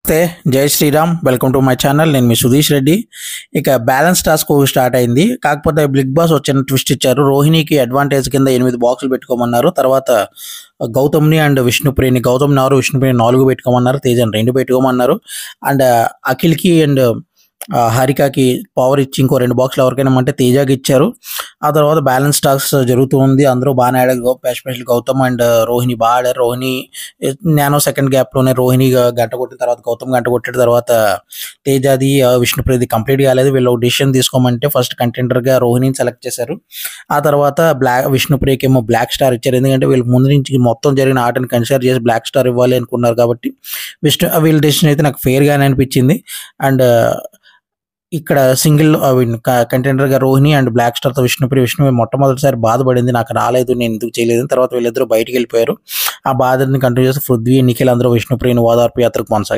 నమస్తే, జై Shriram. Welcome to my channel. నేను మీ సుధీష్ రెడ్డి. ఇక బ్యాలెన్స్ టాస్క్ స్టార్ట్ అయింది. కాకపోతే బిగ్ బాస్ వచ్చిన ట్విస్ట్ ఇచ్చారు. రోహిణికి అడ్వాంటేజ్ కింద 8 బాక్సులు పెట్టుకోమన్నారు. తర్వాత గౌతమ్ని అండ్ విష్ణుప్రియని, గౌతమ్ని 6, విష్ణుప్రియని 4 పెట్టుకోమన్నారు. తేజని 2 పెట్టుకోమన్నారు. అండ్ అఖిల్కి అండ్ హరికకి పవర్ ఇచ్చి ఇంకో 2 బాక్సులు ఎవరికైనా అంటే తేజకి ఇచ్చారు. ఆ తర్వాత బ్యాలెన్స్ టాస్క్ జరుగుతూ ఉంది. అందరూ బాగానే ఆడారు. ఎస్పెషల్లీ గౌతమ్ అండ్ రోహిణి బాగా ఆడారు. రోహిణి నానో సెకండ్ గ్యాప్లోనే రోహిణి గంట కొట్టిన తర్వాత గౌతమ్ గంట కొట్టిన తర్వాత తేజాది విష్ణుప్రియది కంప్లీట్ కాలేదు. వీళ్ళు డిసిషన్ తీసుకోమంటే ఫస్ట్ కంటెండర్గా రోహిణిని సెలెక్ట్ చేశారు. ఆ తర్వాత విష్ణుప్రియకి ఏమో బ్లాక్ స్టార్ ఇచ్చారు. ఎందుకంటే వీళ్ళకి ముందు నుంచి మొత్తం జరిగిన ఆటని కన్సిడర్ చేసి బ్లాక్ స్టార్ ఇవ్వాలి అనుకున్నారు. కాబట్టి వీళ్ళ డిసిషన్ అయితే నాకు ఫెయిర్గానే అనిపించింది. అండ్ ఇక్కడ సింగిల్ కంటెండర్గా రోహిణి అండ్ బ్లాక్ స్టార్తో విష్ణుప్రియ మొట్టమొదటిసారి బాధపడింది, నాకు రాలేదు, నేను ఎందుకు చేయలేదు. తర్వాత వీళ్ళిద్దరూ బయటికి వెళ్ళిపోయారు. ఆ బాధని కంటిన్యూ చేసి పృథ్వీ, నిఖిల్ అందరూ విష్ణుప్రియని ఓదార్పు యాత్రకు కొనసాగారు.